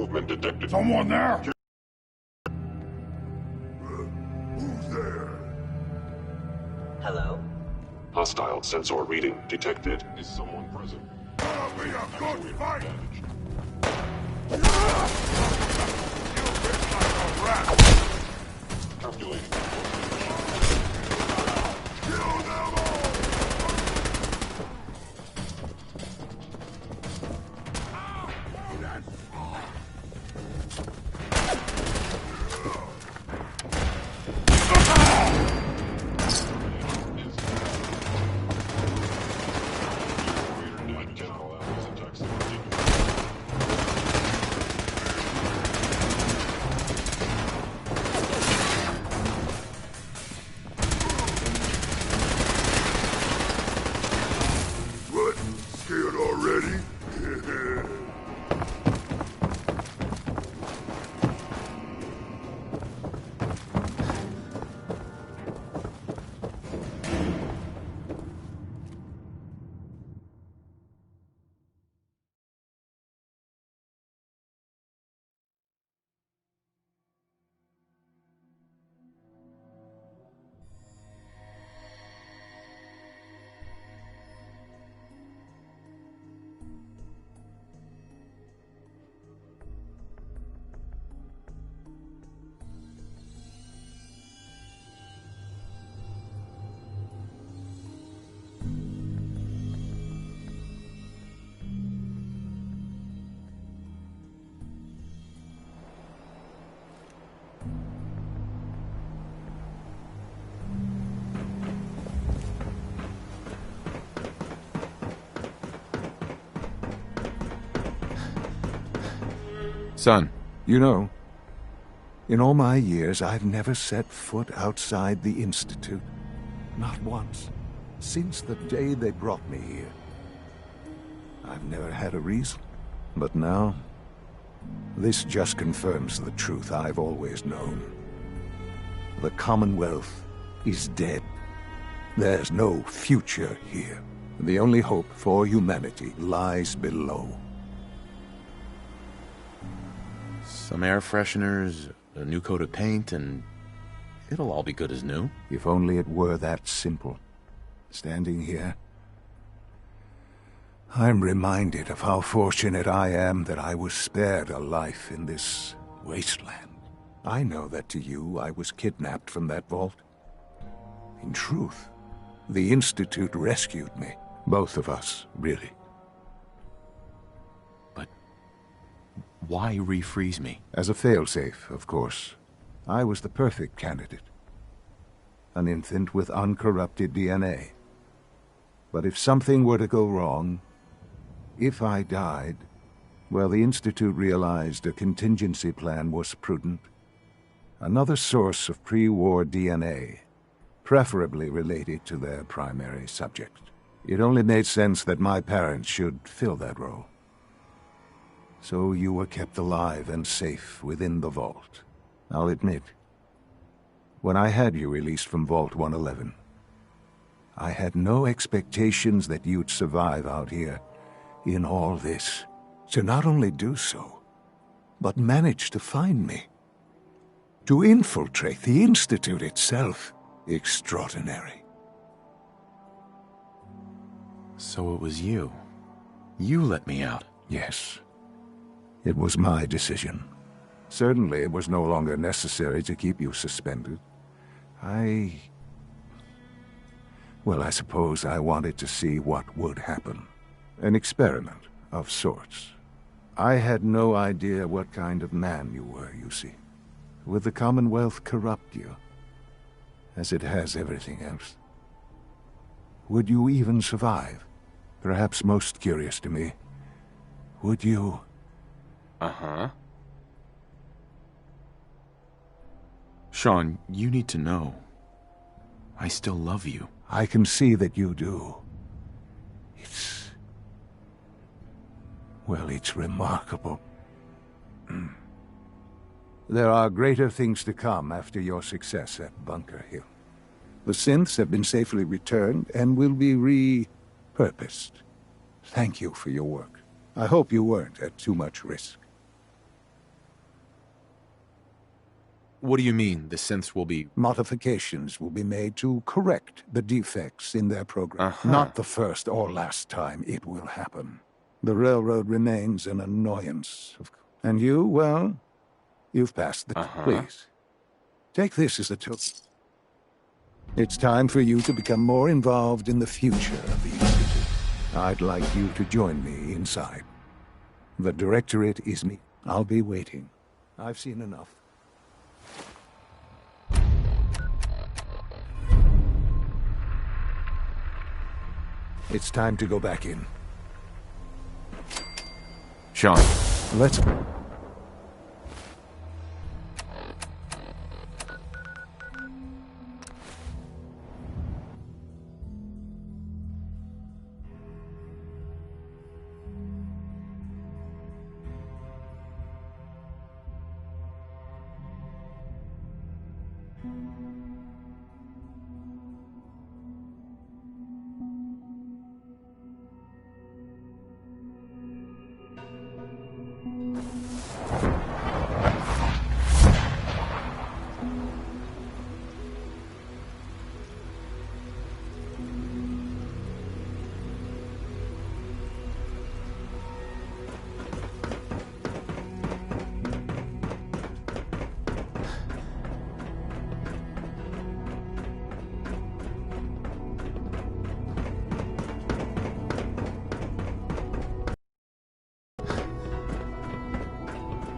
movement detected. Someone there? Who's there? Hello? Hostile sensor reading detected. Is someone present? Gonna be a good fight! You bit like a rat! Calculating. Kill them all! What? Scared already? Son, you know, in all my years, I've never set foot outside the Institute. Not once. Since the day they brought me here. I've never had a reason. But now, this just confirms the truth I've always known. The Commonwealth is dead. There's no future here. The only hope for humanity lies below. Some air fresheners, a new coat of paint, and it'll all be good as new. If only it were that simple. Standing here, I'm reminded of how fortunate I am that I was spared a life in this wasteland. I know that to you, I was kidnapped from that vault. In truth, the Institute rescued me. Both of us, really. Why refreeze me? As a failsafe, of course. I was the perfect candidate. An infant with uncorrupted DNA. But if something were to go wrong, if I died, well, the Institute realized a contingency plan was prudent. Another source of pre-war DNA, preferably related to their primary subject. It only made sense that my parents should fill that role. So you were kept alive and safe within the vault. I'll admit, when I had you released from Vault 111, I had no expectations that you'd survive out here in all this. To not only do so, but manage to find me. To infiltrate the Institute itself. Extraordinary. So it was you. You let me out. Yes. It was my decision. Certainly it was no longer necessary to keep you suspended. Well, I suppose I wanted to see what would happen. An experiment of sorts. I had no idea what kind of man you were, you see. Would the Commonwealth corrupt you? As it has everything else? Would you even survive? Perhaps most curious to me, would you... Uh-huh. Sean, you need to know. I still love you. I can see that you do. Well, it's remarkable. There are greater things to come after your success at Bunker Hill. The synths have been safely returned and will be repurposed. Thank you for your work. I hope you weren't at too much risk. What do you mean, the synths will be... Modifications will be made to correct the defects in their program. Not the first or last time it will happen. The railroad remains an annoyance. And you, well, you've passed the... Please, take this as a token. It's time for you to become more involved in the future of the Institute. I'd like you to join me inside. The Directorate is me. I'll be waiting. I've seen enough. It's time to go back in. Sean. Let's...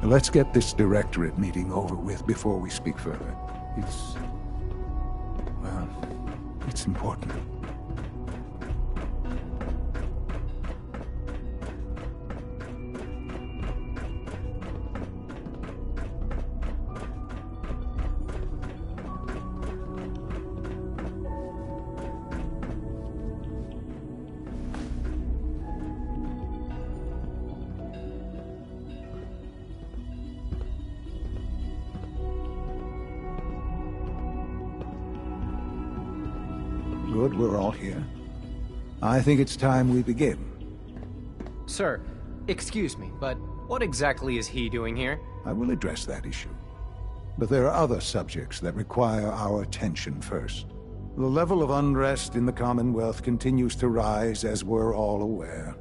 Let's get this Directorate meeting over with before we speak further. Well, it's important. Good, we're all here. I think it's time we begin. Sir, excuse me, but what exactly is he doing here? I will address that issue. But there are other subjects that require our attention first. The level of unrest in the Commonwealth continues to rise, as we're all aware.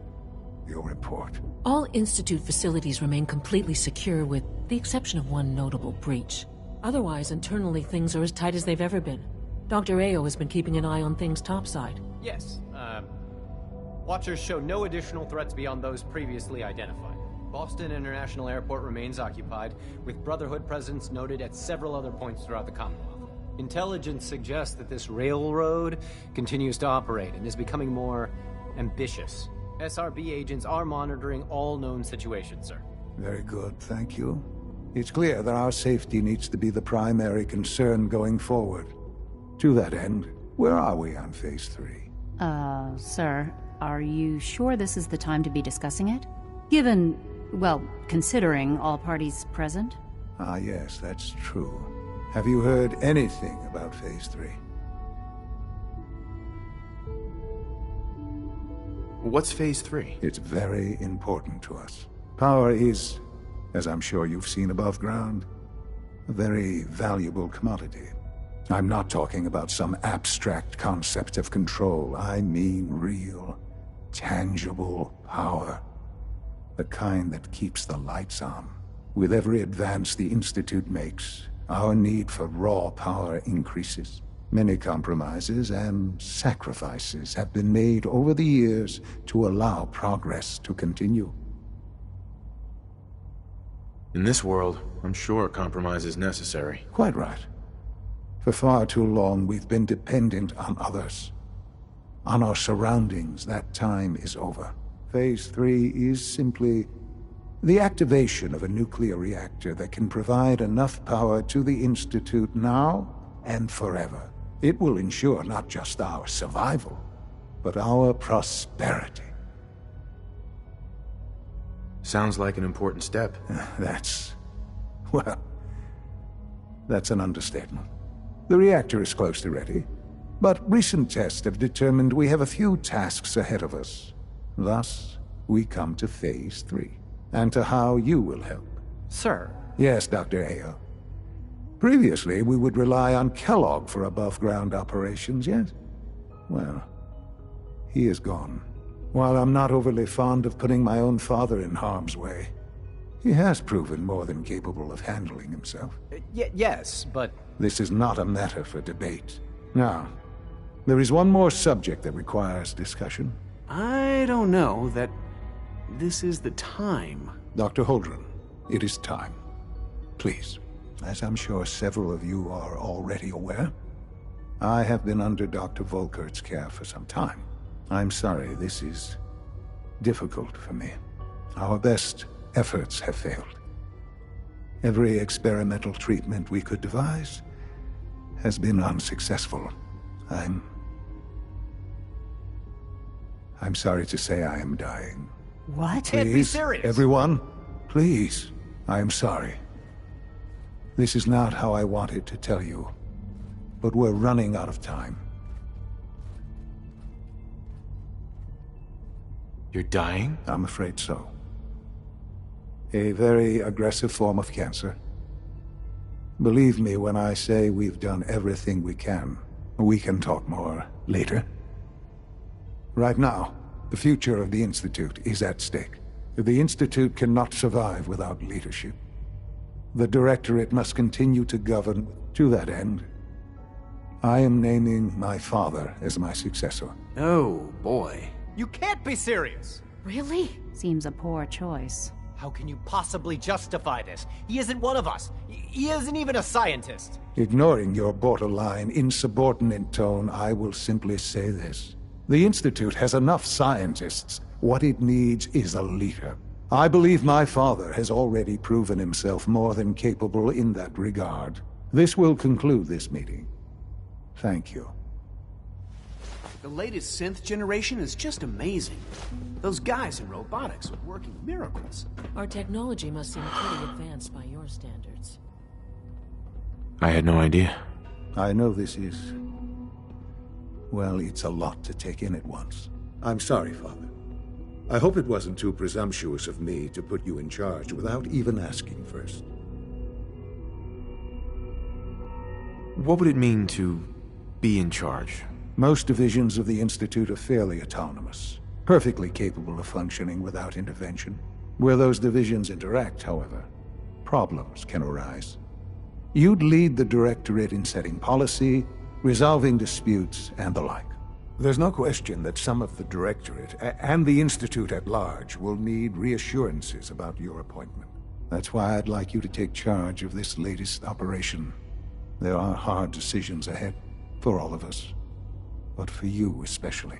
Your report. All Institute facilities remain completely secure with the exception of one notable breach. Otherwise, internally things are as tight as they've ever been. Dr. Ayo has been keeping an eye on things topside. Yes, Watchers show no additional threats beyond those previously identified. Boston International Airport remains occupied, with Brotherhood presence noted at several other points throughout the Commonwealth. Intelligence suggests that this railroad continues to operate and is becoming more ambitious. SRB agents are monitoring all known situations, sir. Very good, thank you. It's clear that our safety needs to be the primary concern going forward. To that end, where are we on Phase 3? Sir, are you sure this is the time to be discussing it? Given, well, considering all parties present? Ah, yes, that's true. Have you heard anything about Phase 3? What's Phase 3? It's very important to us. Power is, as I'm sure you've seen above ground, a very valuable commodity. I'm not talking about some abstract concept of control. I mean real, tangible power. The kind that keeps the lights on. With every advance the Institute makes, our need for raw power increases. Many compromises and sacrifices have been made over the years to allow progress to continue. In this world, I'm sure compromise is necessary. Quite right. For far too long, we've been dependent on others. On our surroundings. That time is over. Phase 3 is simply the activation of a nuclear reactor that can provide enough power to the Institute now and forever. It will ensure not just our survival, but our prosperity. Sounds like an important step. That's an understatement. The reactor is close to ready, but recent tests have determined we have a few tasks ahead of us. Thus, we come to Phase 3, and to how you will help. Sir. Yes, Dr. Ayo. Previously, we would rely on Kellogg for above-ground operations, yes? Well, he is gone. While I'm not overly fond of putting my own father in harm's way, he has proven more than capable of handling himself. Yes, but... This is not a matter for debate. Now, there is one more subject that requires discussion. I don't know that this is the time. Dr. Holdren, it is time. Please, as I'm sure several of you are already aware, I have been under Dr. Volkert's care for some time. I'm sorry, this is difficult for me. Our best efforts have failed. Every experimental treatment we could devise has been unsuccessful. I'm sorry to say I am dying. What? Can't be serious. Everyone, please. I am sorry. This is not how I wanted to tell you, but we're running out of time. You're dying? I'm afraid so. A very aggressive form of cancer. Believe me when I say we've done everything we can. We can talk more later. Right now, the future of the Institute is at stake. The Institute cannot survive without leadership. The Directorate must continue to govern. To that end, I am naming my father as my successor. Oh, boy. You can't be serious! Really? Seems a poor choice. How can you possibly justify this? He isn't one of us. He isn't even a scientist. Ignoring your borderline, insubordinate tone, I will simply say this. The Institute has enough scientists. What it needs is a leader. I believe my father has already proven himself more than capable in that regard. This will conclude this meeting. Thank you. The latest synth generation is just amazing. Those guys in robotics are working miracles. Our technology must seem pretty advanced by your standards. I had no idea. I know this is... well, it's a lot to take in at once. I'm sorry, Father. I hope it wasn't too presumptuous of me to put you in charge without even asking first. What would it mean to be in charge? Most divisions of the Institute are fairly autonomous, perfectly capable of functioning without intervention. Where those divisions interact, however, problems can arise. You'd lead the Directorate in setting policy, resolving disputes, and the like. There's no question that some of the Directorate, and the Institute at large, will need reassurances about your appointment. That's why I'd like you to take charge of this latest operation. There are hard decisions ahead, for all of us. But for you especially.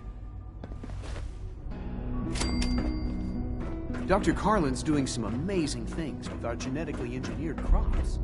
Dr. Carlin's doing some amazing things with our genetically engineered crops.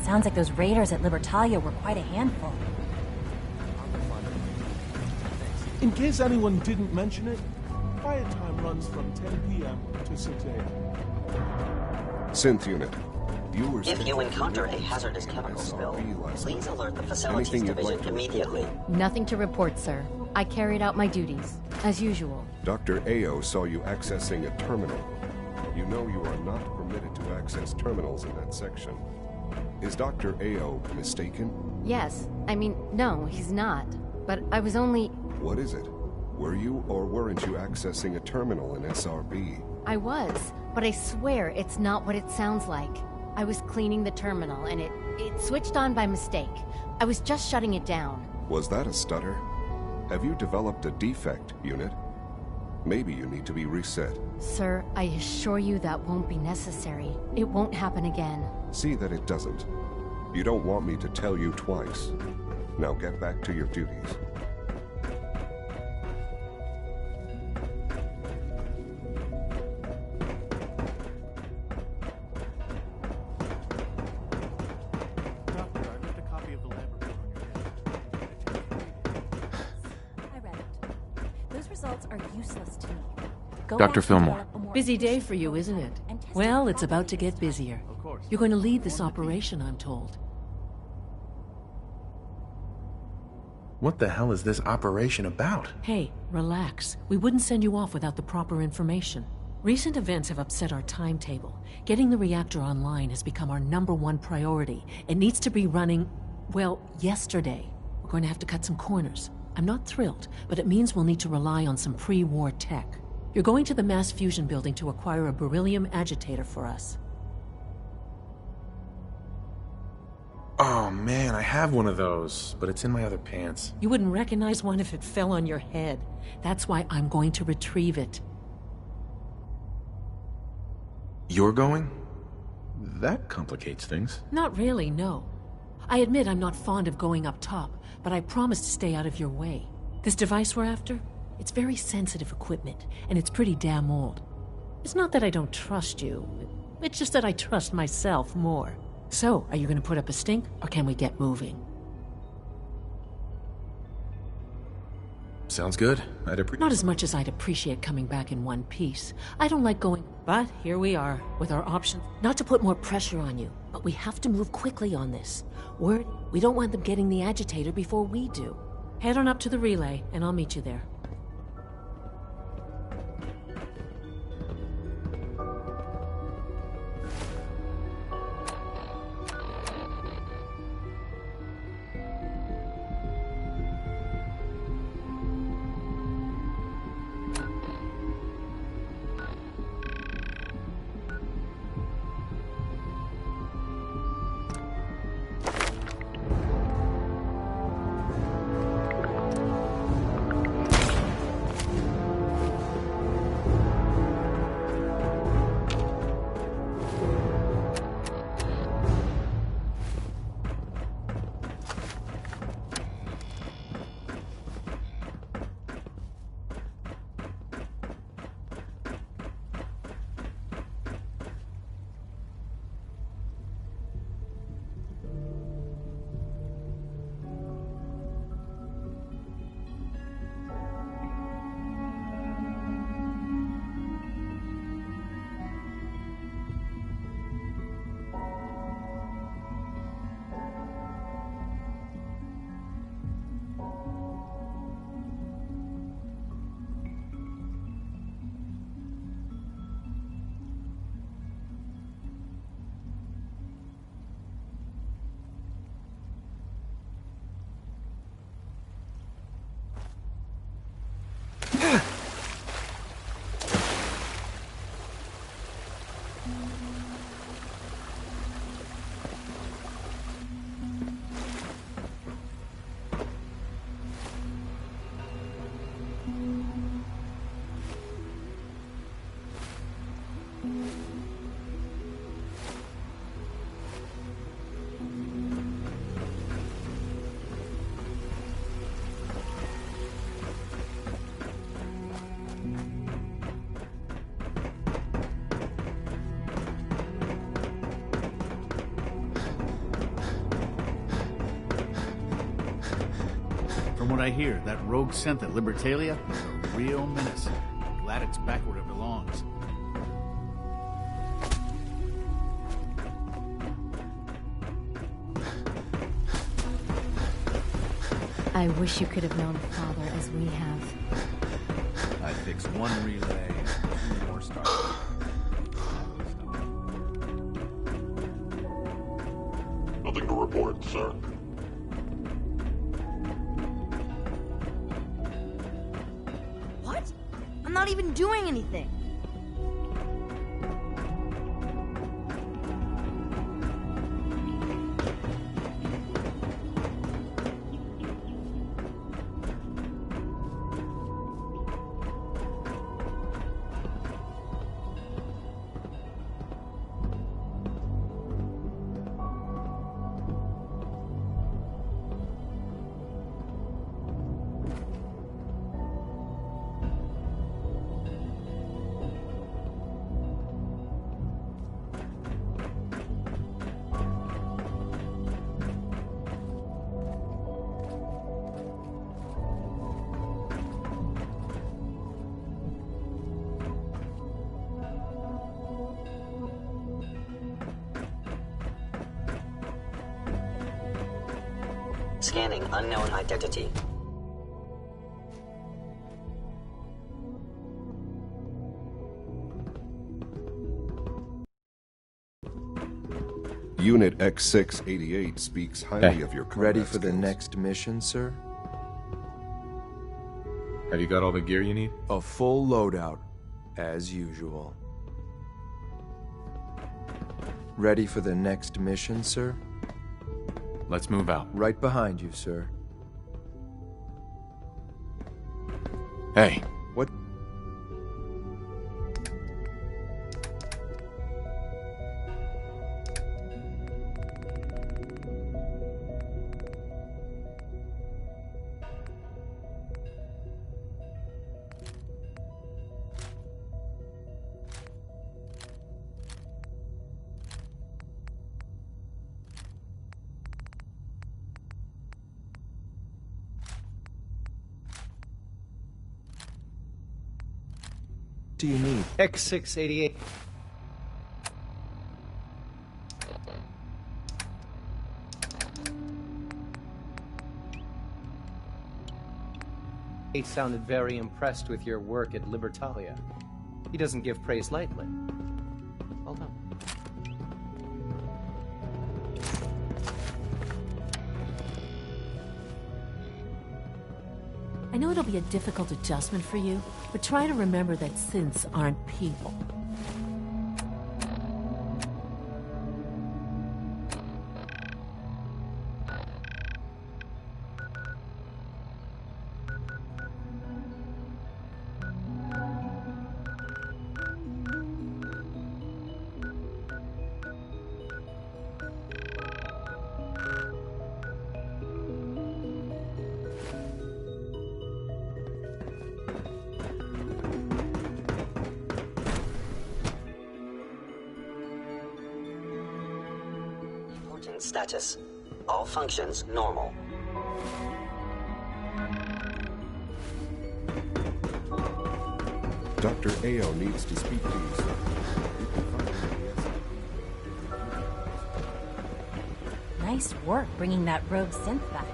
Sounds like those raiders at Libertalia were quite a handful. In case anyone didn't mention it, quiet time runs from 10 p.m. to 6 a.m. Synth unit. If you encounter a hazardous chemical spill, please alert the Facilities Division immediately. Nothing to report, sir. I carried out my duties, as usual. Dr. Ao saw you accessing a terminal. You know you are not permitted to access terminals in that section. Is Dr. Ao mistaken? Yes. I mean, no, he's not. But I was only... What is it? Were you or weren't you accessing a terminal in SRB? I was, but I swear it's not what it sounds like. I was cleaning the terminal and it switched on by mistake. I was just shutting it down. Was that a stutter? Have you developed a defect, unit? Maybe you need to be reset. Sir, I assure you that won't be necessary. It won't happen again. See that it doesn't. You don't want me to tell you twice. Now get back to your duties. Those results are useless to me. Go Dr. back Fillmore. to a more Busy day efficient for you, isn't it? procedure and test Well, it it's about to properly get this time. busier. Of course. You're going to lead this operation, I'm told. What the hell is this operation about? Hey, relax. We wouldn't send you off without the proper information. Recent events have upset our timetable. Getting the reactor online has become our #1 priority. It needs to be running, well, yesterday. We're going to have to cut some corners. I'm not thrilled, but it means we'll need to rely on some pre-war tech. You're going to the Mass Fusion building to acquire a beryllium agitator for us. Oh man, I have one of those, but it's in my other pants. You wouldn't recognize one if it fell on your head. That's why I'm going to retrieve it. You're going? That complicates things. Not really, no. I admit I'm not fond of going up top, but I promise to stay out of your way. This device we're after? It's very sensitive equipment, and it's pretty damn old. It's not that I don't trust you. It's just that I trust myself more. So, are you going to put up a stink, or can we get moving? Sounds good. Not as much as I'd appreciate coming back in one piece. I don't like going, but here we are, with our options. Not to put more pressure on you, but we have to move quickly on this. Word, we don't want them getting the agitator before we do. Head on up to the relay, and I'll meet you there. From what I hear, that rogue synth at Libertalia is a real menace. I'm glad it's back where it belongs. I wish you could have known a father as we have. I fixed one relay, 2 more stars. Nothing to report, sir. What? I'm not even doing anything. Scanning unknown identity. Unit X688 speaks highly of your combat Ready for the skills. next mission, sir? Have you got all the gear you need? A full loadout, as usual. Ready for the next mission, sir? Let's move out. Right behind you, sir. Hey. What? Do you need? X688. He sounded very impressed with your work at Libertalia. He doesn't give praise lightly. Well done. I know it'll be a difficult adjustment for you, but try to remember that synths aren't people. Status. All functions normal. Dr. Ao needs to speak to you, sir. Nice work bringing that rogue synth back.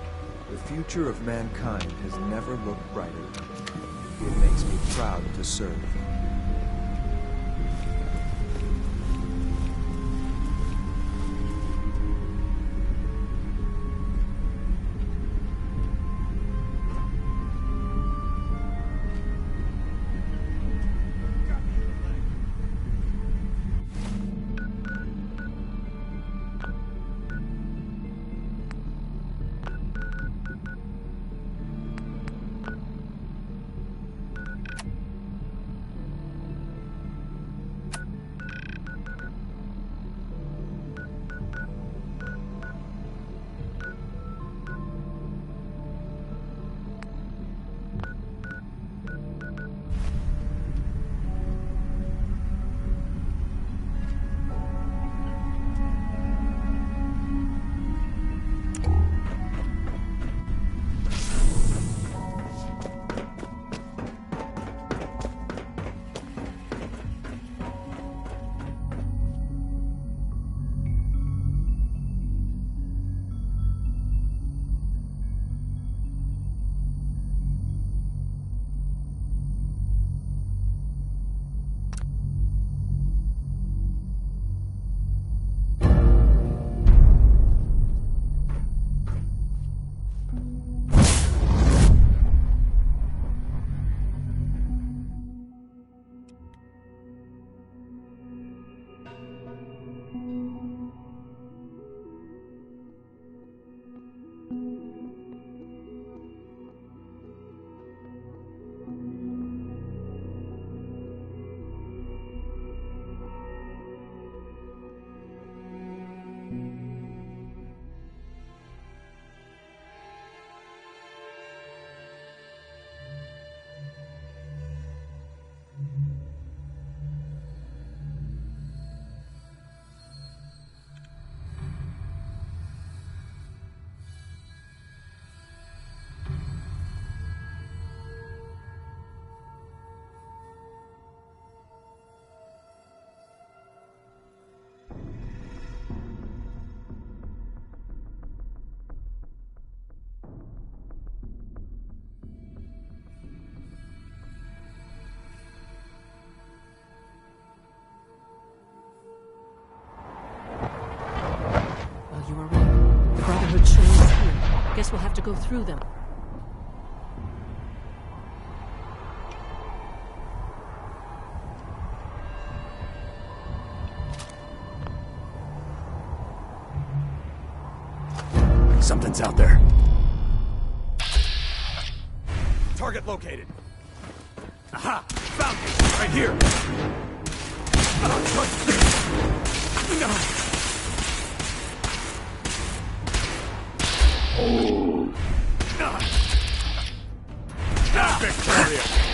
The future of mankind has never looked brighter. It makes me proud to serve. Guess we'll have to go through them. Something's out there. Target located. Aha! Found it! Right here! Victoria!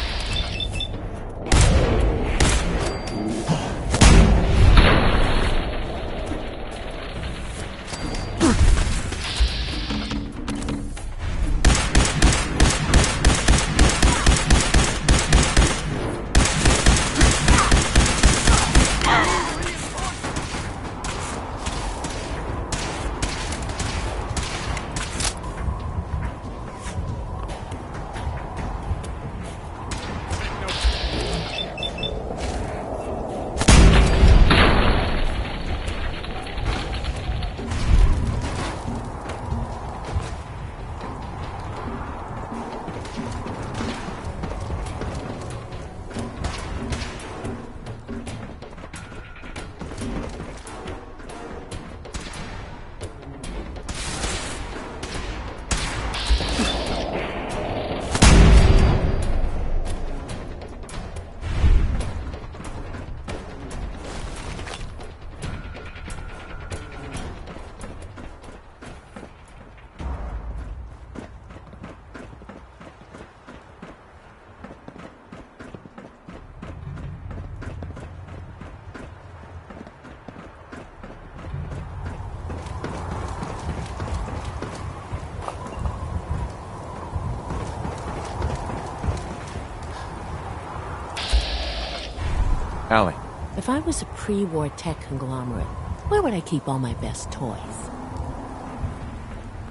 Allie. If I was a pre-war tech conglomerate, where would I keep all my best toys?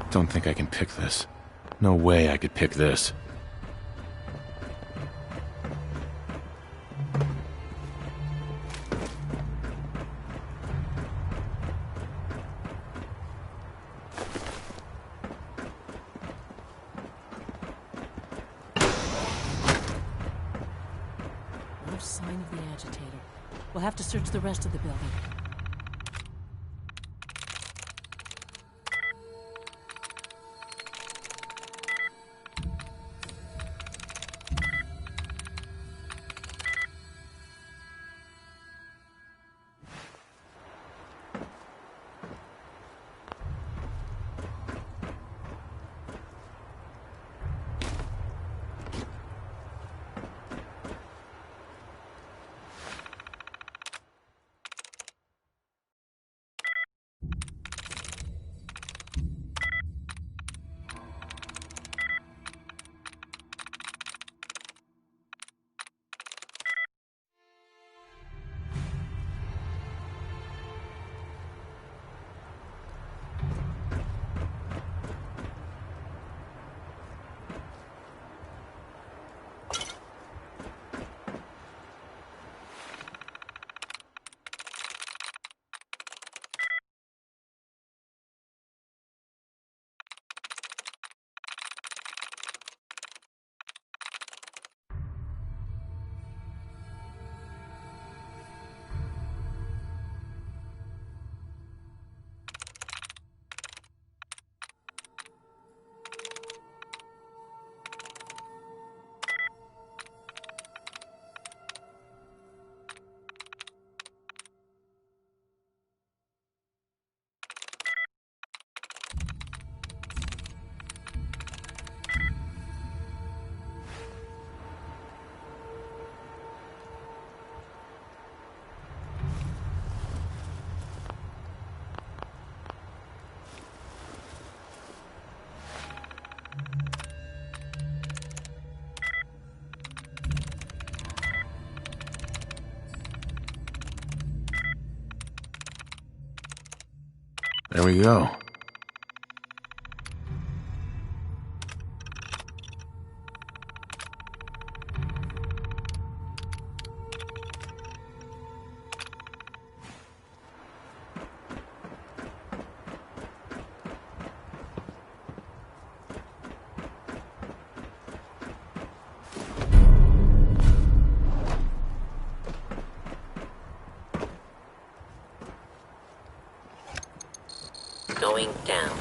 Don't think I can pick this. No way I could pick this. No sign of the agitator. We'll have to search the rest of the building. There we go. going down.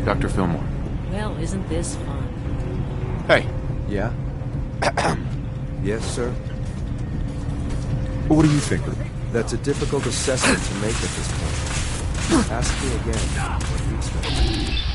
Dr. Fillmore. Well, isn't this fun? Hey. Yeah? Yes, sir? What do you think of me? That's a difficult assessment to make at this point. Ask me again what you expect.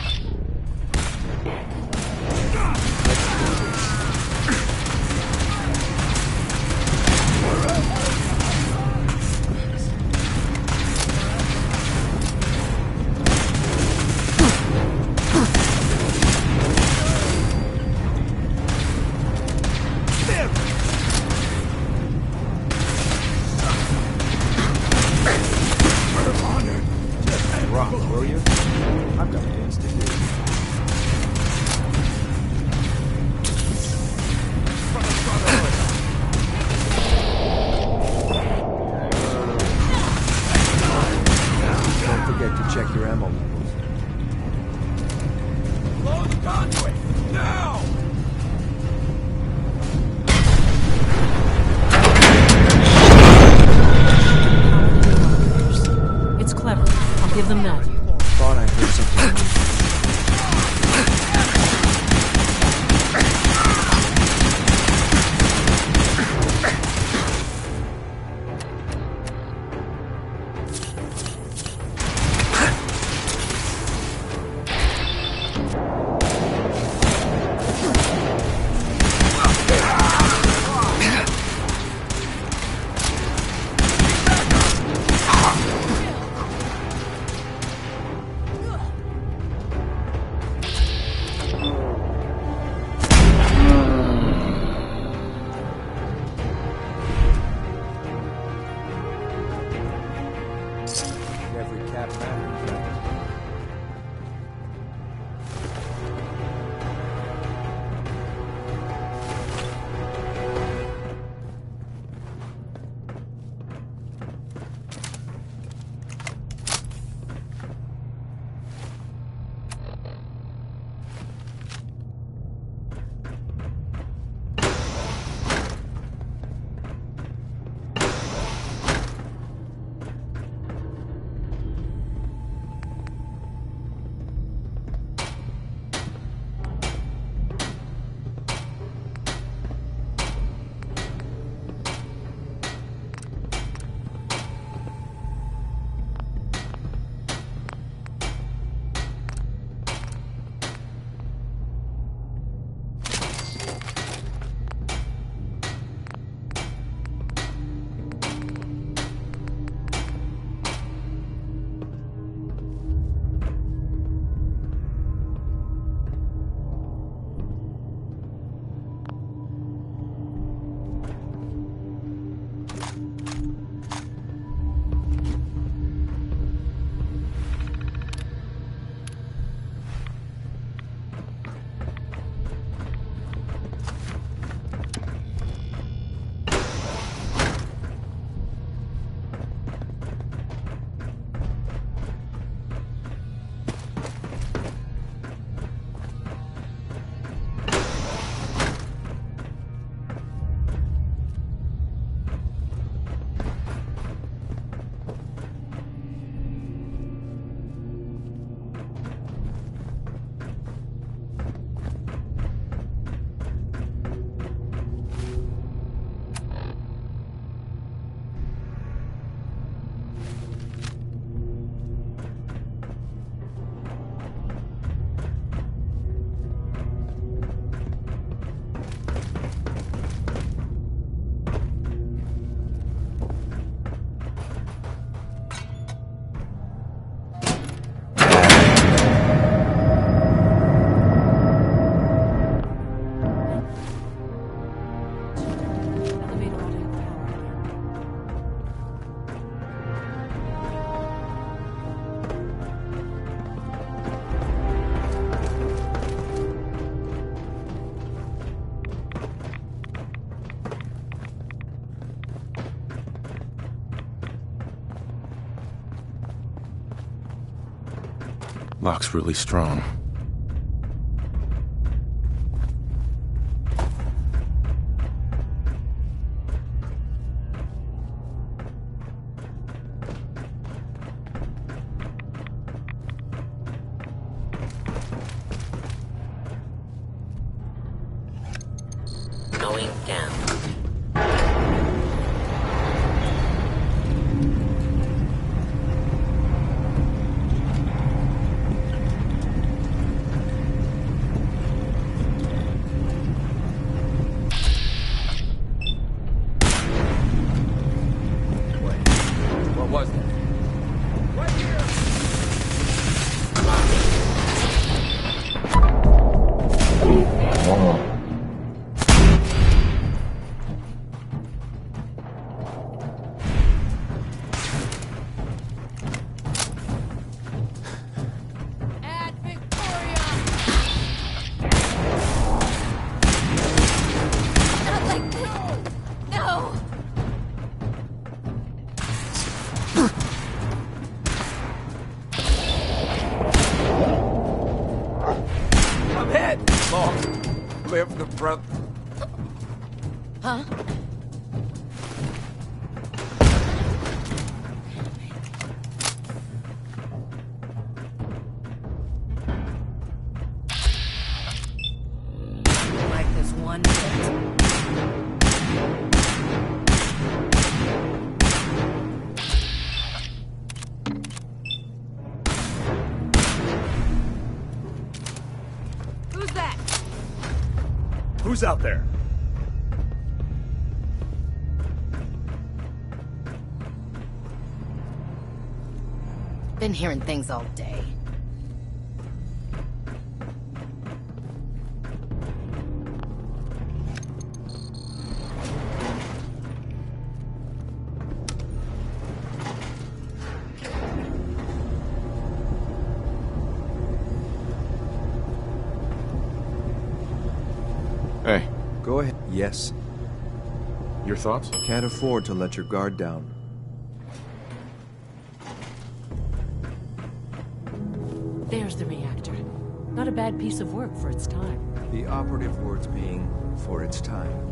Lock's really strong. Going down. What was that? Right here! I'm hit! Long live the brother. Huh? Like this one bit. Who's that? Who's out there? Been hearing things all day. Hey. Go ahead. Yes. Your thoughts? Can't afford to let your guard down. There's the reactor. Not a bad piece of work for its time. The operative words being, for its time.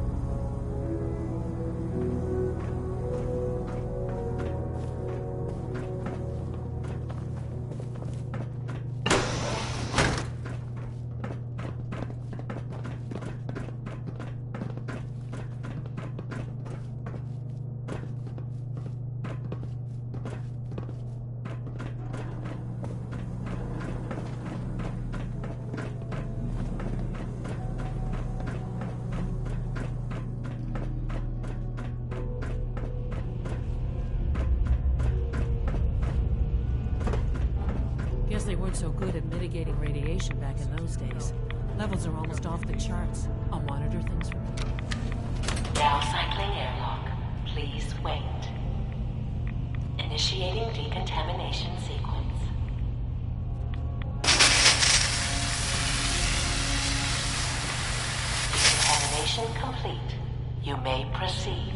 Guess they weren't so good at mitigating radiation back in those days. Levels are almost off the charts. I'll monitor things from here. Now cycling airlock. Please wait. Initiating decontamination sequence. Decontamination complete. You may proceed.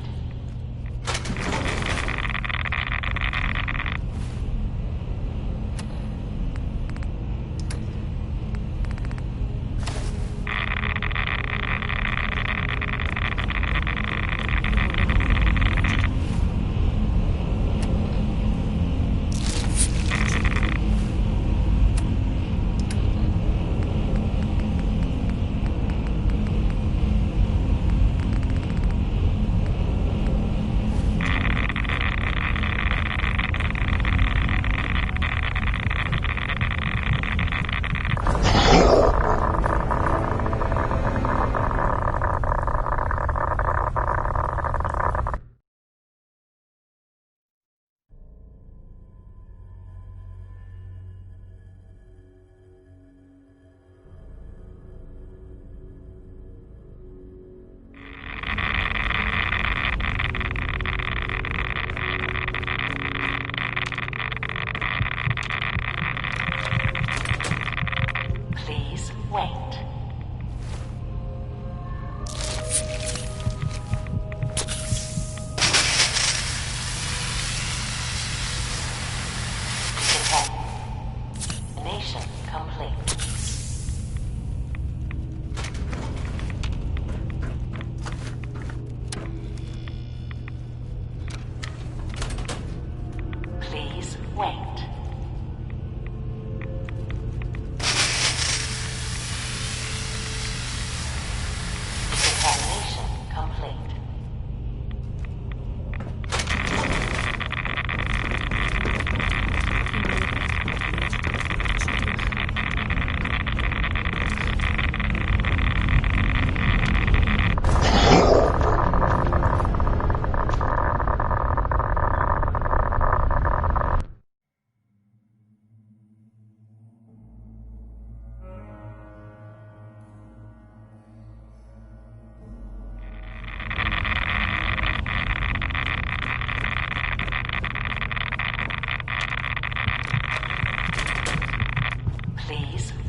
Please wait. Decontamination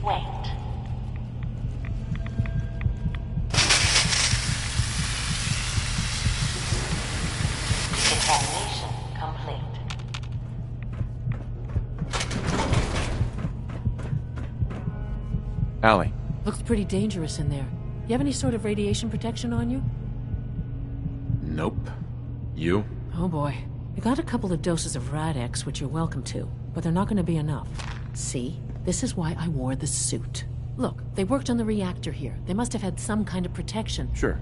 wait. Decontamination complete. Allie. Looks pretty dangerous in there. You have any sort of radiation protection on you? Nope. You? Oh boy. I got a couple of doses of Rad-X, which you're welcome to, but they're not going to be enough. See? This is why I wore the suit. Look, they worked on the reactor here. They must have had some kind of protection. Sure.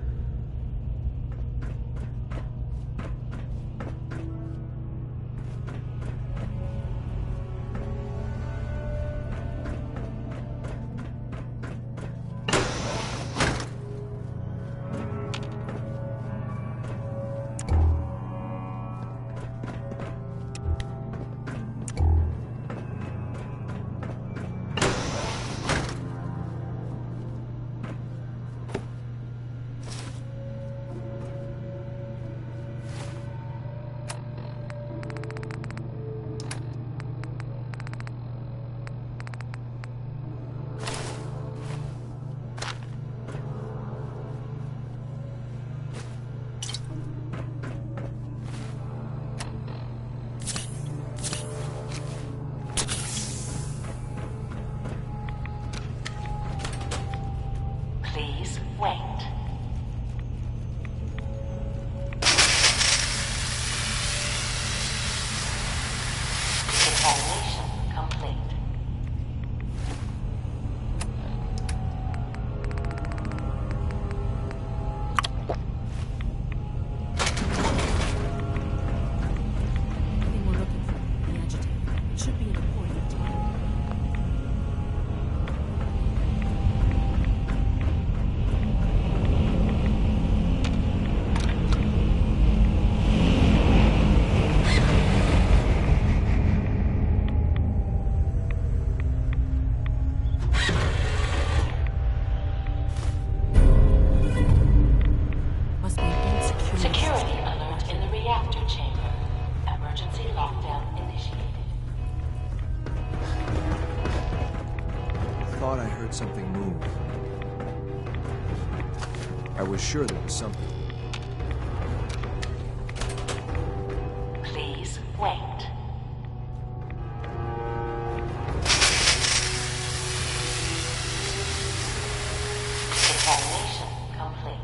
Please wait. Decontamination complete. Anything we're looking for? The agitator. It should be an important target. Must be an old Security alert in the reactor chamber. Emergency lockdown initiated. Thought I heard something move. I was sure there was something. Please wait. Decontamination complete.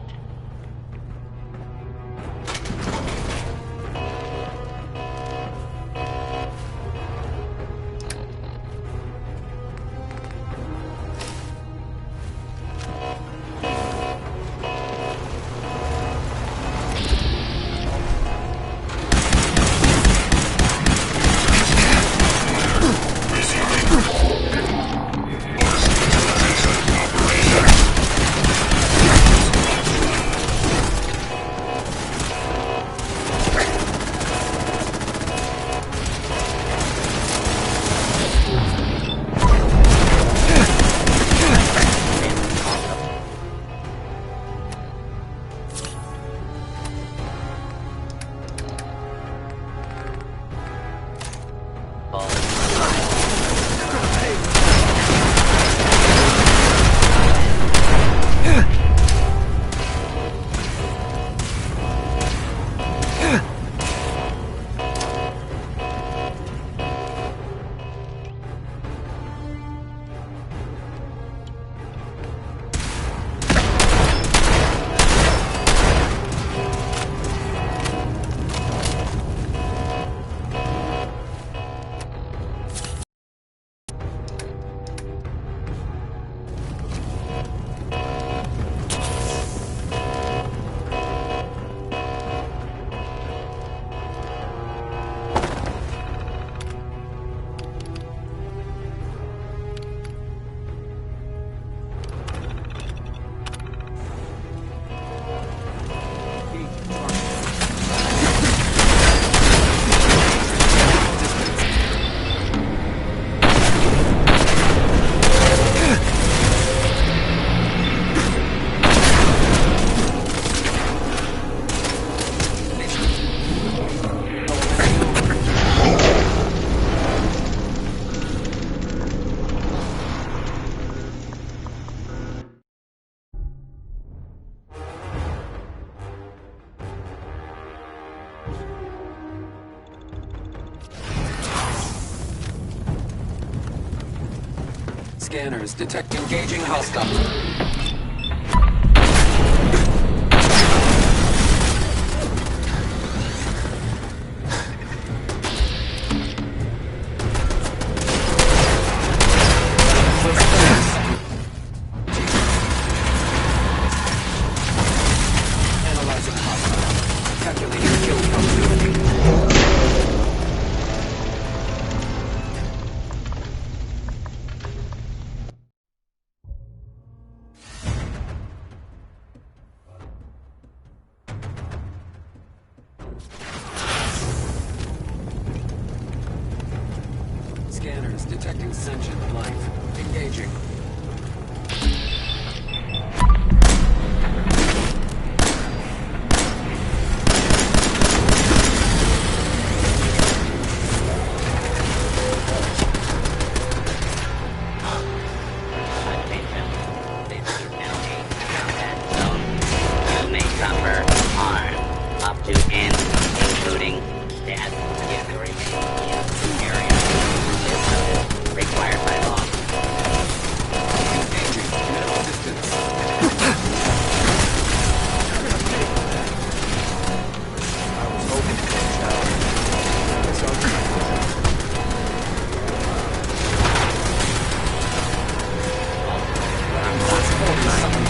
Scanners detect engaging hostile. Analyzing hostile. Calculating kill probability. Scanners detecting sentient life. Engaging. You may suffer harm up to and including death if you remain in the area. This notice required by law. Engaging. Middle distance.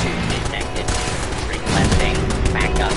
Detected. Requesting backup.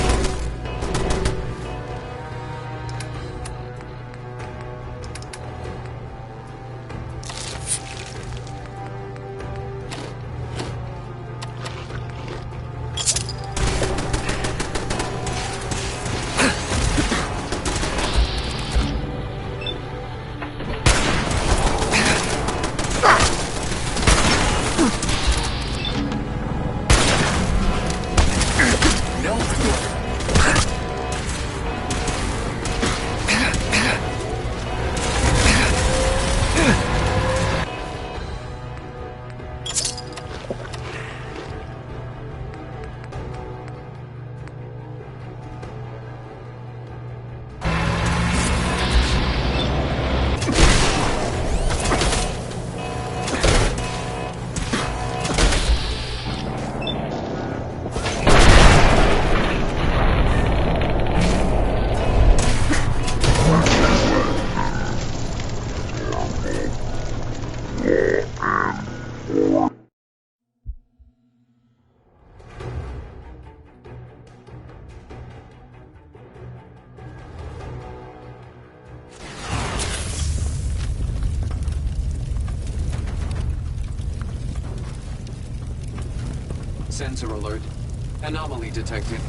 Sensor alert. Anomaly detected.